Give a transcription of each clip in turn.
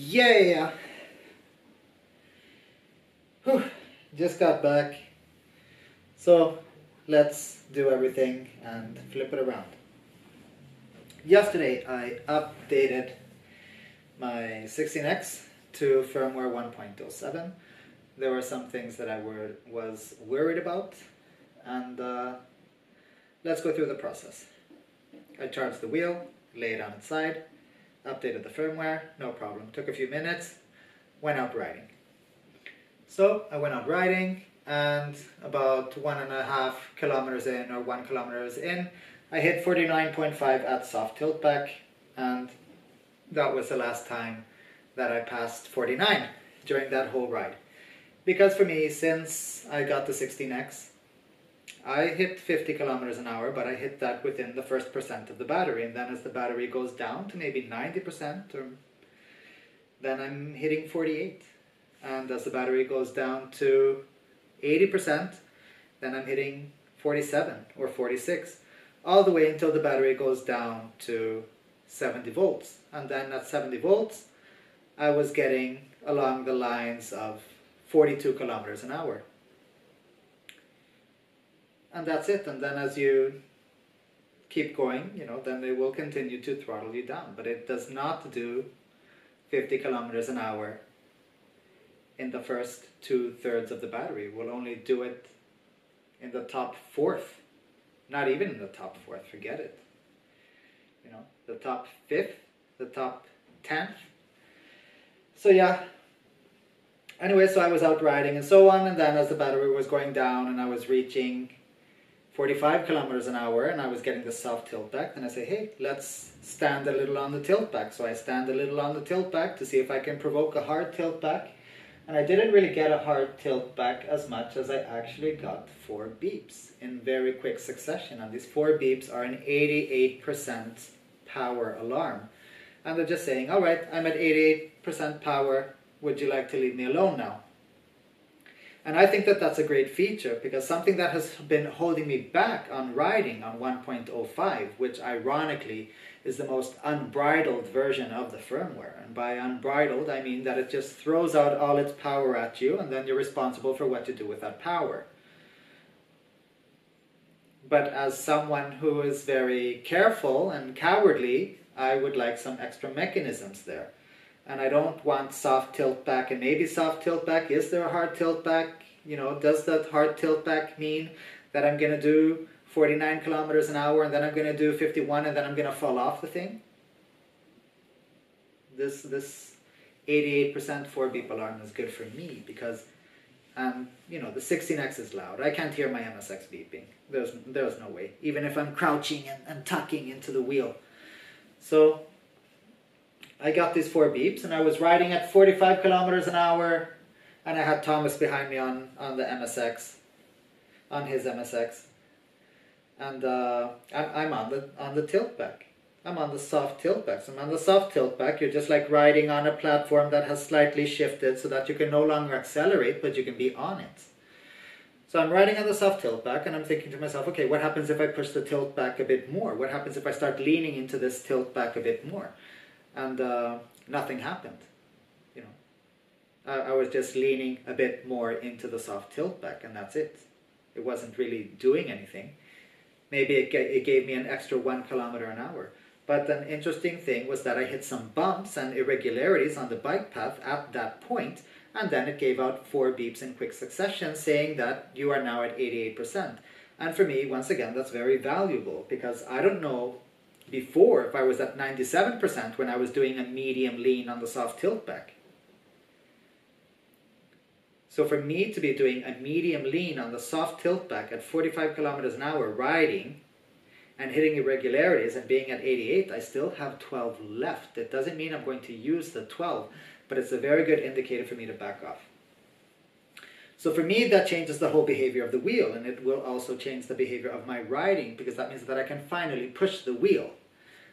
Yeah. Whew. Just got back. So let's do everything and flip it around. Yesterday I updated my 16X to firmware 1.07. There were some things that I was worried about, and let's go through the process. I charged the wheel, lay it on its side, updated the firmware, no problem. Took a few minutes, went out riding. So I went out riding, and about 1.5 kilometers in, or 1 kilometer in, I hit 49.5 at soft tilt back, and that was the last time that I passed 49 during that whole ride. Because for me, since I got the 16X, I hit 50 kilometers an hour, but I hit that within the first percent of the battery, and then as the battery goes down to maybe 90%, then I'm hitting 48. And as the battery goes down to 80%, then I'm hitting 47 or 46, all the way until the battery goes down to 70 volts. And then at 70 volts, I was getting along the lines of 42 kilometers an hour. And that's it. And then as you keep going, then they will continue to throttle you down. But it does not do 50 kilometers an hour in the first 2/3 of the battery. It will only do it in the top fourth. Not even in the top fourth, forget it. The top fifth, the top 10th. So yeah. Anyway, so I was out riding and so on, and then as the battery was going down and I was reaching 45 kilometers an hour and I was getting the soft tilt back, then I say, hey, let's stand a little on the tilt back. So I stand a little on the tilt back to see if I can provoke a hard tilt back. And I didn't really get a hard tilt back as much as I actually got 4 beeps in very quick succession. And these 4 beeps are an 88% power alarm. And they're just saying, all right, I'm at 88% power. Would you like to leave me alone now? And I think that that's a great feature, because something that has been holding me back on riding on 1.05, which ironically is the most unbridled version of the firmware. And by unbridled, I mean that it just throws out all its power at you, and then you're responsible for what you do with that power. But as someone who is very careful and cowardly, I would like some extra mechanisms there. And I don't want soft tilt back, and maybe soft tilt back. Is there a hard tilt back? Does that hard tilt back mean that I'm going to do 49 kilometers an hour and then I'm going to do 51 and then I'm going to fall off the thing? This 88% 4 beep alarm is good for me because, the 16X is loud. I can't hear my MSX beeping. There's no way, even if I'm crouching and tucking into the wheel. So I got these 4 beeps, and I was riding at 45 kilometers an hour, and I had Thomas behind me on the MSX, on his MSX, and I'm on the tilt back. I'm on the soft tilt back. So I'm on the soft tilt back. You're just like riding on a platform that has slightly shifted so that you can no longer accelerate, but you can be on it. So I'm riding on the soft tilt back, and I'm thinking to myself, okay, what happens if I push the tilt back a bit more? What happens if I start leaning into this tilt back a bit more? And nothing happened. I was just leaning a bit more into the soft tilt back, and that's it. It wasn't really doing anything. Maybe it gave me an extra 1 kilometer an hour. But an interesting thing was that I hit some bumps and irregularities on the bike path at that point, and then it gave out 4 beeps in quick succession saying that you are now at 88%. And for me, once again, that's very valuable, because I don't know before if I was at 97% when I was doing a medium lean on the soft tilt back. So for me to be doing a medium lean on the soft tilt back at 45 kilometers an hour riding and hitting irregularities and being at 88, I still have 12 left. It doesn't mean I'm going to use the 12, but it's a very good indicator for me to back off. So for me, that changes the whole behavior of the wheel, and it will also change the behavior of my riding, because that means that I can finally push the wheel.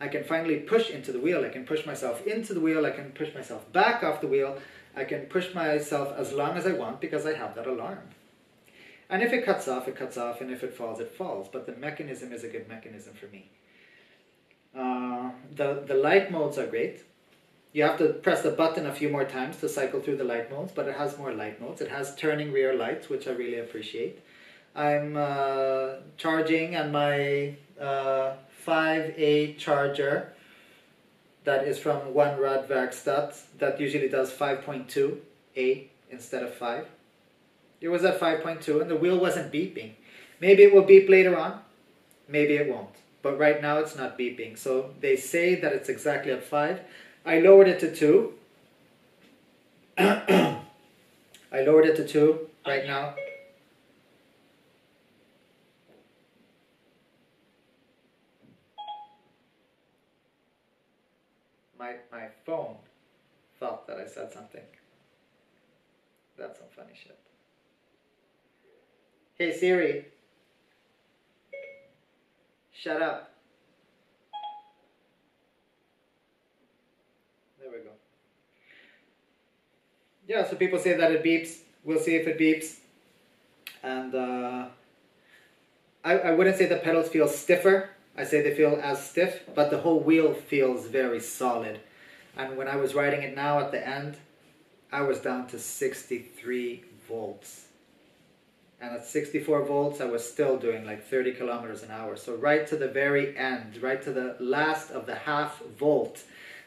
I can finally push into the wheel. I can push myself into the wheel. I can push myself back off the wheel. I can push myself as long as I want because I have that alarm. And if it cuts off, it cuts off, and if it falls. But the mechanism is a good mechanism for me. The light modes are great. You have to press the button a few more times to cycle through the light modes, but it has more light modes. It has turning rear lights, which I really appreciate. I'm charging on my 5A charger that is from One Rod Werkstatt that usually does 5.2A instead of 5. It was at 5.2 and the wheel wasn't beeping. Maybe it will beep later on, maybe it won't. But right now it's not beeping. So they say that it's exactly at 5. I lowered it to 2. I lowered it to 2 right now. My phone thought that I said something. That's some funny shit. Hey Siri, shut up. There we go. Yeah, so people say that it beeps. We'll see if it beeps. And I wouldn't say the pedals feel stiffer. I say they feel as stiff, but the whole wheel feels very solid. And when I was riding it now at the end, I was down to 63 volts. And at 64 volts, I was still doing like 30 kilometers an hour. So right to the very end, right to the last of the half volt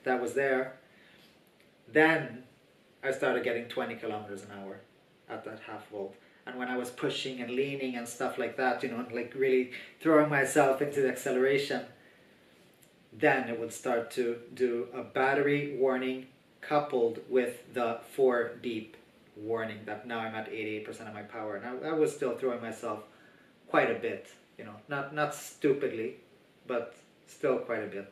that was there, then I started getting 20 kilometers an hour at that half volt. And when I was pushing and leaning and stuff like that, you know, like really throwing myself into the acceleration, then it would start to do a battery warning coupled with the 4 beep warning that now I'm at 88% of my power. Now I was still throwing myself quite a bit, you know, not stupidly, but still quite a bit.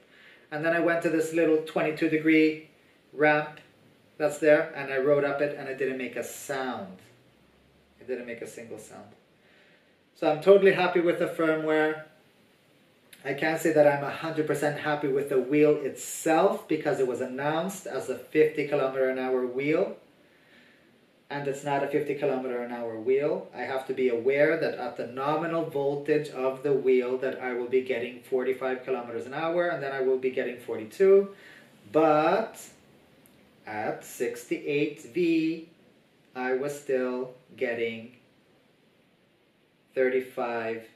And then I went to this little 22-degree ramp that's there, and I rode up it, and it didn't make a sound. It didn't make a single sound. So I'm totally happy with the firmware. I can't say that I'm 100% happy with the wheel itself because it was announced as a 50 kilometer an hour wheel. And it's not a 50 kilometer an hour wheel. I have to be aware that at the nominal voltage of the wheel that I will be getting 45 kilometers an hour, and then I will be getting 42. But at 68V, I was still getting 35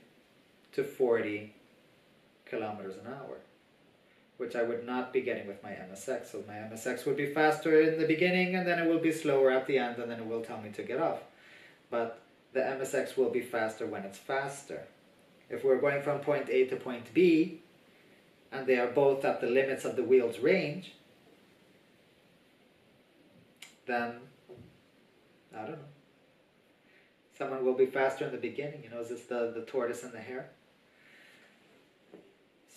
to 40 kilometers an hour, which I would not be getting with my MSX. So my MSX would be faster in the beginning, and then it will be slower at the end, and then it will tell me to get off. But the MSX will be faster when it's faster. If we're going from point A to point B, and they are both at the limits of the wheel's range, then, I don't know. Someone will be faster in the beginning, you know, is this the tortoise and the hare?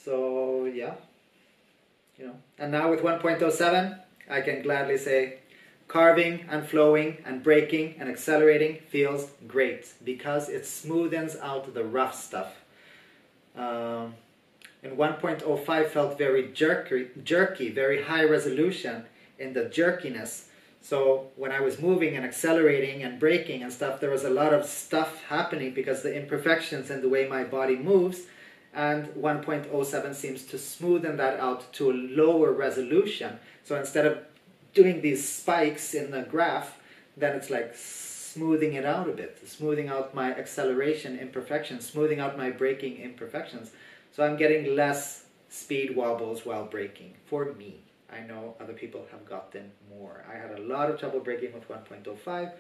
So, yeah. You know, and now with 1.07, I can gladly say carving and flowing and braking and accelerating feels great because it smoothens out the rough stuff. In 1.05 felt very jerky, very high resolution in the jerkiness. So when I was moving and accelerating and braking and stuff, there was a lot of stuff happening because the imperfections in the way my body moves. And 1.07 seems to smoothen that out to a lower resolution. So instead of doing these spikes in the graph, then it's like smoothing it out a bit, smoothing out my acceleration imperfections, smoothing out my braking imperfections. So I'm getting less speed wobbles while braking, for me. I know other people have gotten more. I had a lot of trouble braking with 1.05.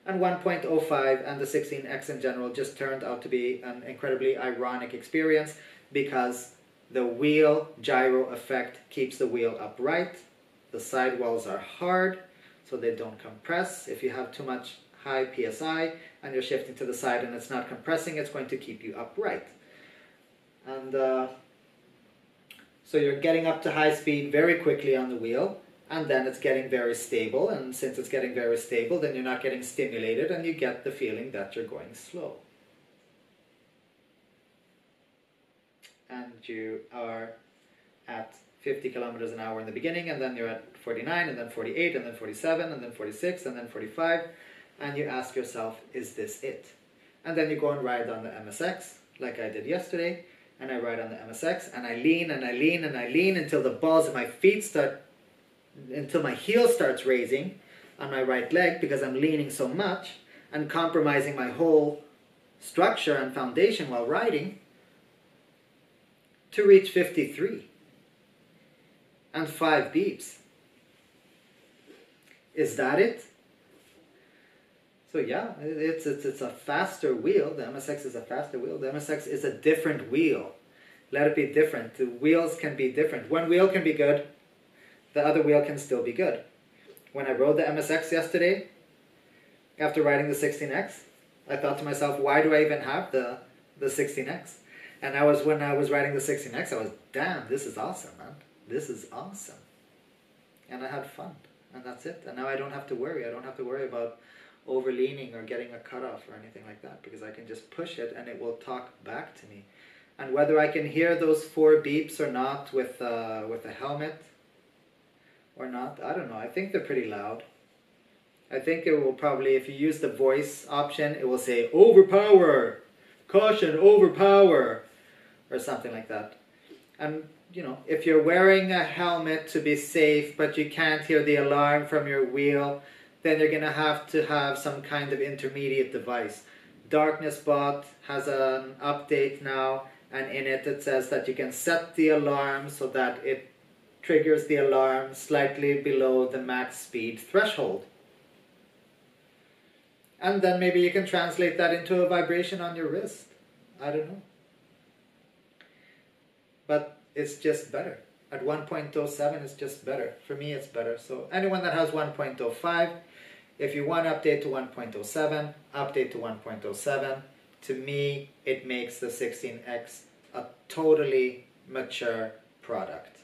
And 1.05 and the 16X in general just turned out to be an incredibly ironic experience because the wheel gyro effect keeps the wheel upright. The sidewalls are hard, so they don't compress. If you have too much high PSI and you're shifting to the side and it's not compressing, it's going to keep you upright. And so you're getting up to high speed very quickly on the wheel. And then it's getting very stable, and since it's getting very stable, then you're not getting stimulated, and you get the feeling that you're going slow. And you are at 50 kilometers an hour in the beginning, and then you're at 49, and then 48, and then 47, and then 46, and then 45, and you ask yourself, is this it? And then you go and ride on the MSX, like I did yesterday, and I ride on the MSX, and I lean, and I lean, and I lean, until the balls of my feet start until my heel starts raising on my right leg because I'm leaning so much and compromising my whole structure and foundation while riding, to reach 53 and 5 beeps. Is that it? So yeah, it's a faster wheel. The MSX is a faster wheel. The MSX is a different wheel. Let it be different. The wheels can be different. One wheel can be good. The other wheel can still be good. When I rode the MSX yesterday, after riding the 16X, I thought to myself, why do I even have the 16X? And when I was riding the 16X, I was, damn, this is awesome, man. This is awesome. And I had fun. And that's it. And now I don't have to worry. I don't have to worry about overleaning or getting a cutoff or anything like that, because I can just push it and it will talk back to me. And whether I can hear those 4 beeps or not with a helmet or not, I don't know. I think they're pretty loud. I think it will probably, if you use the voice option, it will say overpower, caution, overpower, or something like that. And you know, if you're wearing a helmet to be safe, but you can't hear the alarm from your wheel, then you're going to have some kind of intermediate device. DarknessBot has an update now, and in it it says that you can set the alarm so that it triggers the alarm slightly below the max speed threshold. And then maybe you can translate that into a vibration on your wrist. I don't know. But it's just better. At 1.07 it's just better. For me it's better. So anyone that has 1.05, if you want to update to 1.07, update to 1.07. To me, it makes the 16X a totally mature product.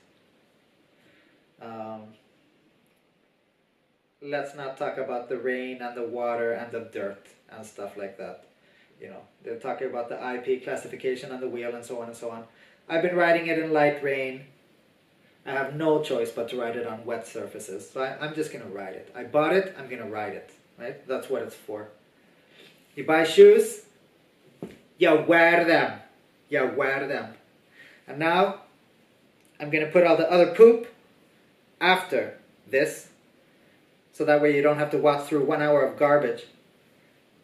Let's not talk about the rain and the water and the dirt and stuff like that. You know, they're talking about the IP classification on the wheel and so on and so on. I've been riding it in light rain. I have no choice but to ride it on wet surfaces. So I'm just going to ride it. I bought it, I'm going to ride it. Right? That's what it's for. You buy shoes, you wear them. You wear them. And now, I'm going to put all the other poop after this. So that way you don't have to watch through 1 hour of garbage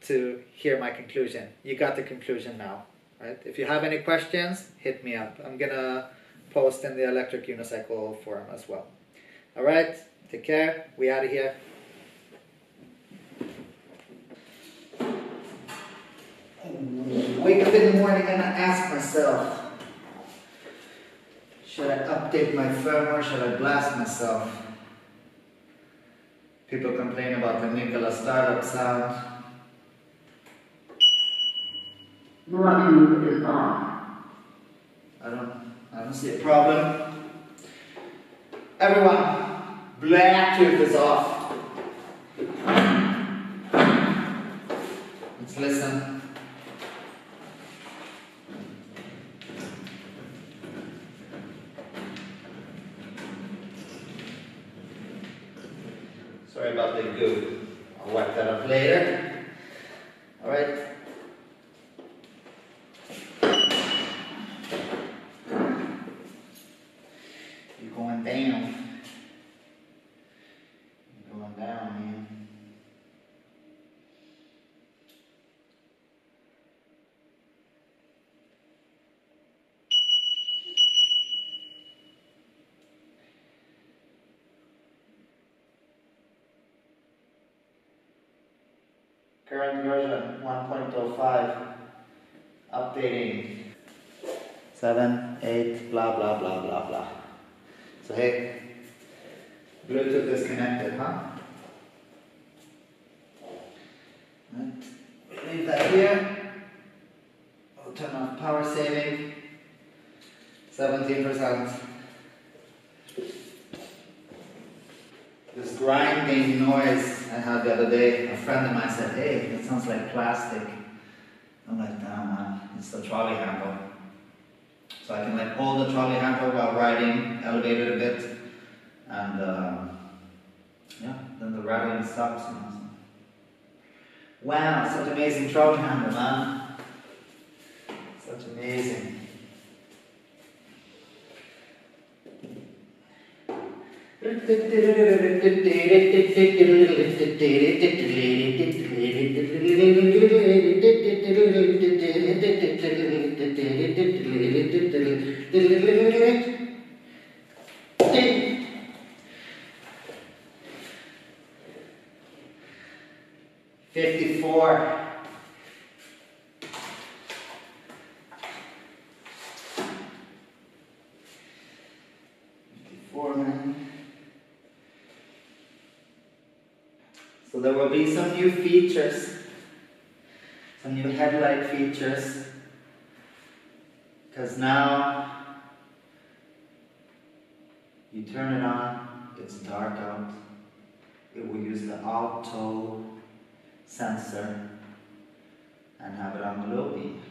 to hear my conclusion. You got the conclusion now. Right? If you have any questions, hit me up. I'm going to post in the electric unicycle forum as well. Alright, take care. We out of here. Wake up in the morning and I ask myself, should I update my firmware? Should I blast myself? People complain about the Nikola startup sound. Bluetooth is off. I don't see a problem. Everyone, Bluetooth is off. Let's listen. Sorry about the goo. I'll wipe that up later. Alright. You're going down. You're going down, man. Current version 1.05, updating 7, 8, blah blah blah blah blah. So hey, Bluetooth is connected, huh? Right. Leave that here. We'll turn off power saving. 17%. This grinding noise I had the other day, a friend of mine said, hey, that sounds like plastic. I'm like, damn man, it's the trolley handle. So I can like hold the trolley handle while riding, elevate it a bit, and yeah, then the rattling stops. You know. Wow, such amazing trolley handle, man. Such amazing. 54. 54, man. So there will be some new features, some new headlight features, because now you turn it on, it's dark out, it will use the auto sensor and have it on the low beam.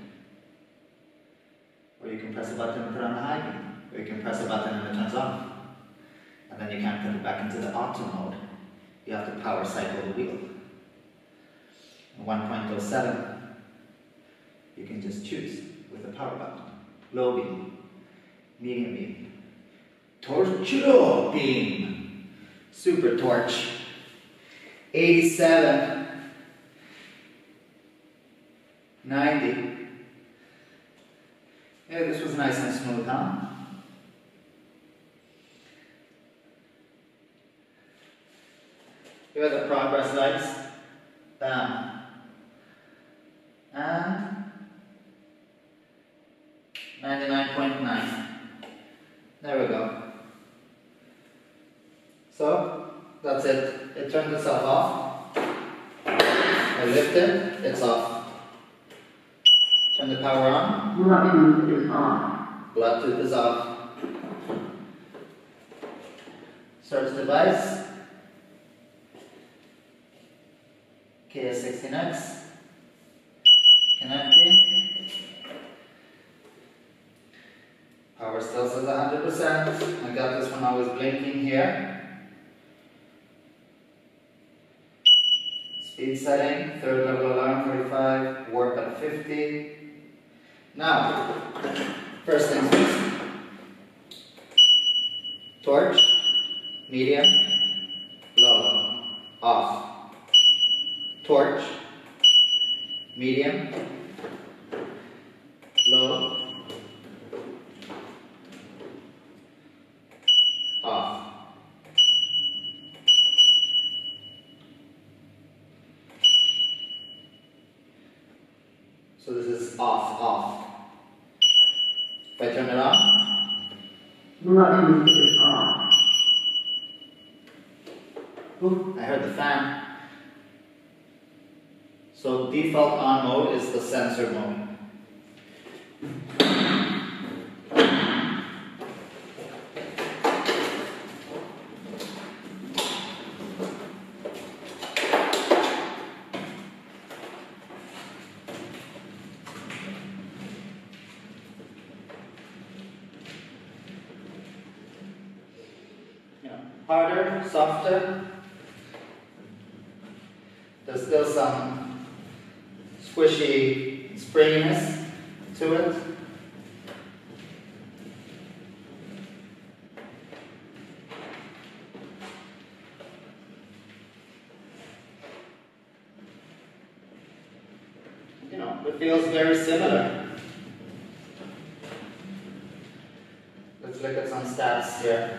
Or you can press a button and put it on the high beam, or you can press a button and it turns off, and then you can't put it back into the auto mode. You have to power cycle the wheel. In 1.07, you can just choose with the power button. Low beam, medium beam, torch beam, super torch, 87, 90. Yeah, this was nice and smooth, huh? Here are the progress lights. Bam. And 99.9. There we go. So, that's it. It turned itself off. I lift it, it's off. Turn the power on. Bluetooth is off. Bluetooth is off. Search device. KS16X. Connecting. Power still says 100%. I got this when I was blinking here. Speed setting, third level alarm 45, warp at 50. Now, first things first. Torch, medium, low, off. Torch, medium, low, off. So this is off, off. If I turn it on, button is off. Ooh, I heard the fan. So default on mode is the sensor mode. Harder, softer. There's still some squishy springiness to it. You know, it feels very similar. Let's look at some stats here.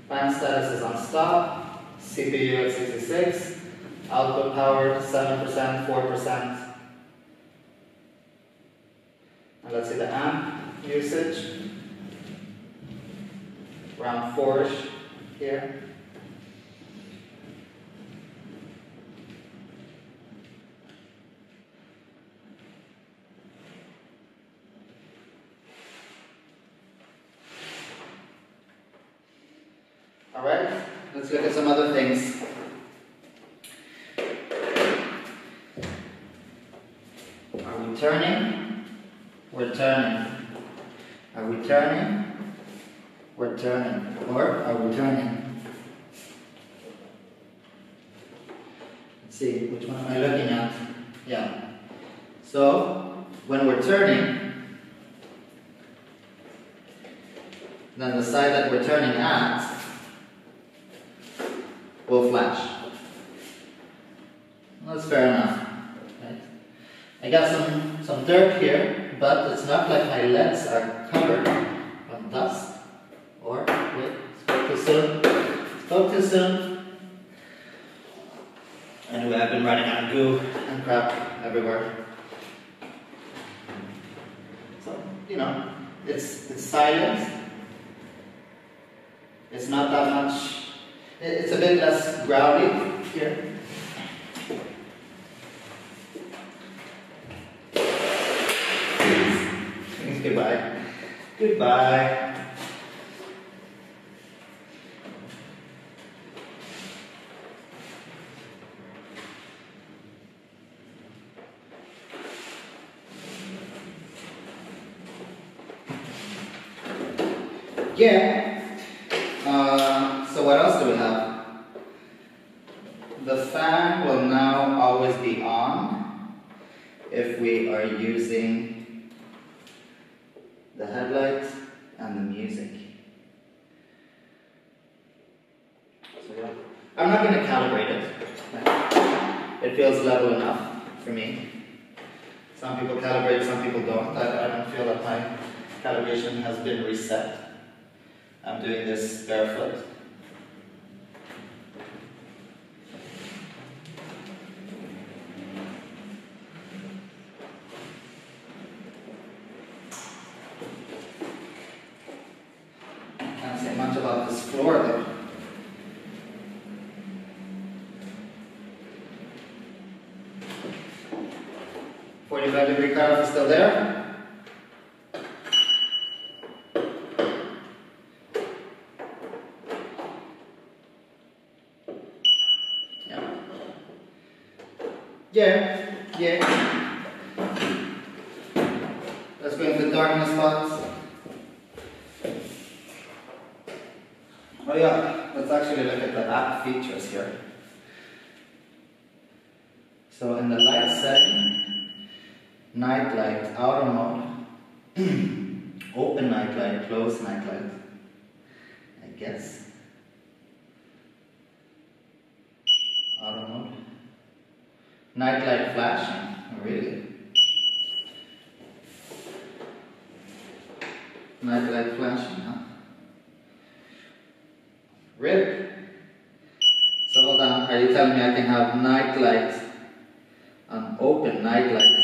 Fan status is on stop, CPU at 66, output power 7%, 4%. And let's see the amp usage, around 4-ish here. Alright, let's look at some other things. Are we turning? We're turning. Are we turning? We're turning. Or are we turning? Let's see, which one am I looking at? Yeah. So, when we're turning, then the side that we're turning at will flash. That's fair enough. Right? I got some dirt here, but it's not like my LEDs are covered from dust. Or, wait, spoke too soon. Spoke too soon. Anyway, I've been running out of goo and crap everywhere. So, you know, it's silent. It's not that much. It's a bit less growly here. Goodbye. Goodbye. Yeah. So what else do we have? The fan will now always be on if we are using the headlights and the music. So yeah, I'm not going to calibrate it. It feels level enough for me. Some people calibrate, some people don't. I don't feel that my calibration has been reset. I'm doing this barefoot. Can't say much about this floor though. "45-degree cutoff" is still there. Yeah. Let's go into darkness spots. Oh yeah, let's actually look at the app features here. So in the light setting, night light, auto mode, open night light, close night light, I guess. Auto mode. Night light flashing, oh, really? Night light flashing, huh? Really? So hold on, are you telling me I can have night light on open night light?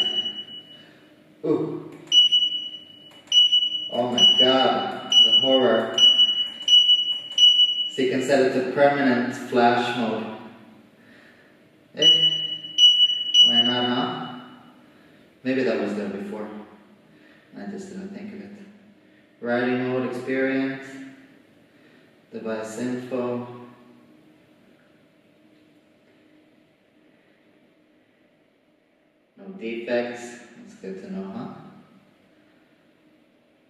Ooh. Oh my god, the horror. So you can set it to permanent flash mode. Why not, huh? Maybe that was there before. I just didn't think of it. Riding mode experience. Device info. No defects. That's good to know, huh?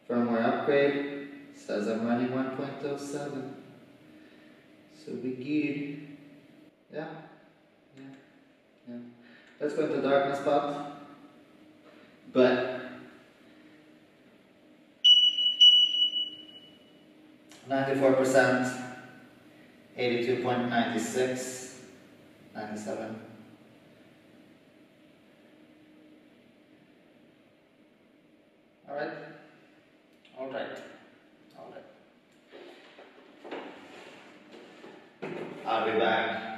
Firmware upgrade. Says I'm running 1.07. So we good. Yeah. Let's go into darkness spot. But 94%, 82.96, 97. Alright. I'll be back.